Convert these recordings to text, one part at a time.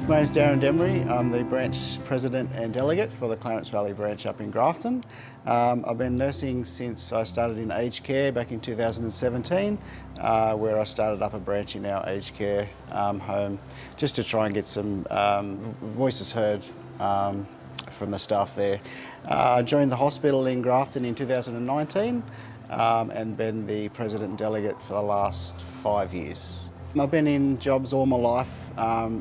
My name's Darren Demmery. I'm the branch president and delegate for the Clarence Valley branch up in Grafton. I've been nursing since I started in aged care back in 2017, where I started up a branch in our aged care home just to try and get some voices heard from the staff there. I joined the hospital in Grafton in 2019 and been the president and delegate for the last 5 years. I've been in jobs all my life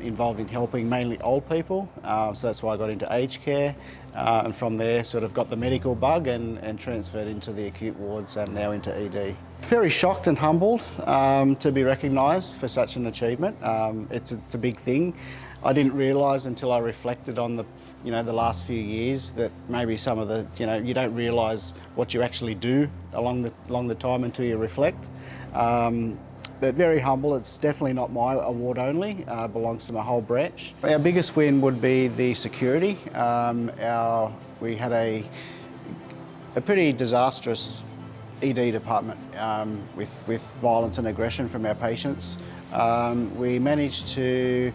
involved in helping mainly old people, so that's why I got into aged care, and from there sort of got the medical bug and transferred into the acute wards and now into ED. Very shocked and humbled to be recognised for such an achievement. It's a big thing. I didn't realise until I reflected on the last few years that maybe some of the, you don't realise what you actually do along the time until you reflect. But very humble. It's definitely not my award only, belongs to my whole branch. Our biggest win would be the security. We had a pretty disastrous ED department with violence and aggression from our patients. We managed to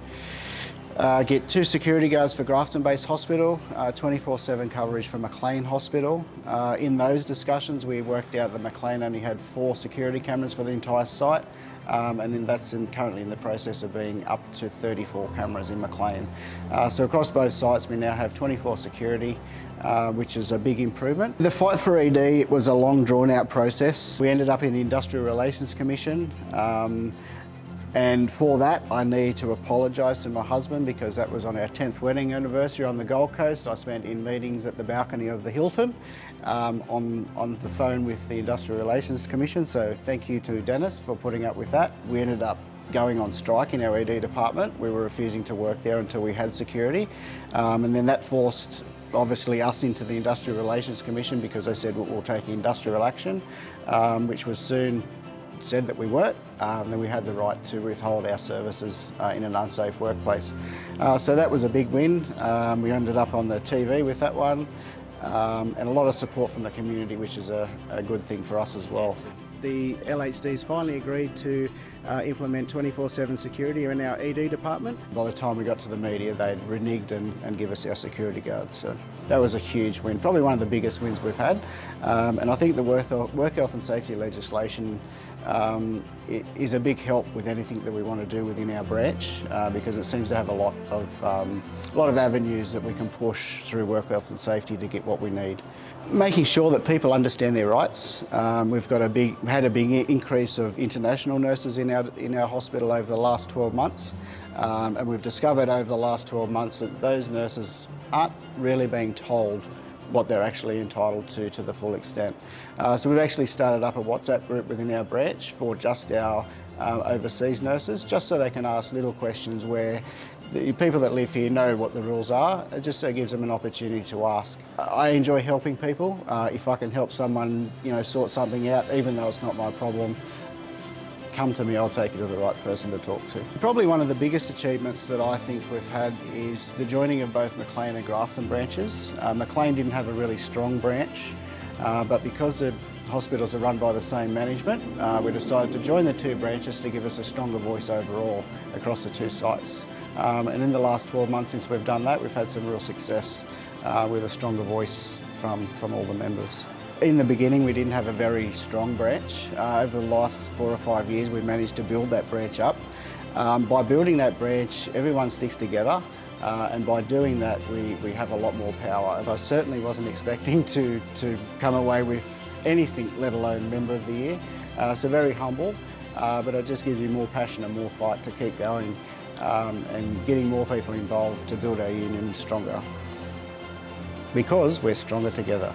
get 2 security guards for Grafton-based hospital, 24/7 coverage for Maclean hospital. In those discussions we worked out that Maclean only had 4 security cameras for the entire site, and then that's currently in the process of being up to 34 cameras in Maclean. So across both sites we now have 24 security, which is a big improvement. The fight for ED was a long drawn out process. We ended up in the Industrial Relations Commission. And for that, I need to apologise to my husband because that was on our 10th wedding anniversary on the Gold Coast. I spent in meetings at the balcony of the Hilton on the phone with the Industrial Relations Commission. So thank you to Dennis for putting up with that. We ended up going on strike in our ED department. We were refusing to work there until we had security. And then that forced obviously us into the Industrial Relations Commission because they said we'll take industrial action, which was soon said that we weren't, then we had the right to withhold our services in an unsafe workplace. So that was a big win. We ended up on the TV with that one, and a lot of support from the community, which is a good thing for us as well. The LHDs finally agreed to implement 24/7 security in our ED department. By the time we got to the media, they'd reneged and give us our security guards. So that was a huge win, probably one of the biggest wins we've had. And I think the work health and safety legislation is a big help with anything that we want to do within our branch, because it seems to have a lot of avenues that we can push through work health and safety to get what we need. Making sure that people understand their rights. We've got had a big increase of international nurses in our hospital over the last 12 months, and we've discovered over the last 12 months that those nurses aren't really being told what they're actually entitled to the full extent. So we've actually started up a WhatsApp group within our branch for just our overseas nurses, just so they can ask little questions where the people that live here know what the rules are. It just gives them an opportunity to ask. I enjoy helping people. If I can help someone, sort something out, even though it's not my problem, come to me, I'll take you to the right person to talk to. Probably one of the biggest achievements that I think we've had is the joining of both Maclean and Grafton branches. Maclean didn't have a really strong branch, but because the hospitals are run by the same management, we decided to join the 2 branches to give us a stronger voice overall across the 2 sites. And in the last 12 months since we've done that, we've had some real success with a stronger voice from all the members. In the beginning, we didn't have a very strong branch. Over the last 4 or 5 years, we've managed to build that branch up. By building that branch, everyone sticks together, and by doing that, we have a lot more power. I certainly wasn't expecting to come away with anything, let alone Member of the Year. So very humble, but it just gives you more passion and more fight to keep going, and getting more people involved to build our union stronger. Because we're stronger together.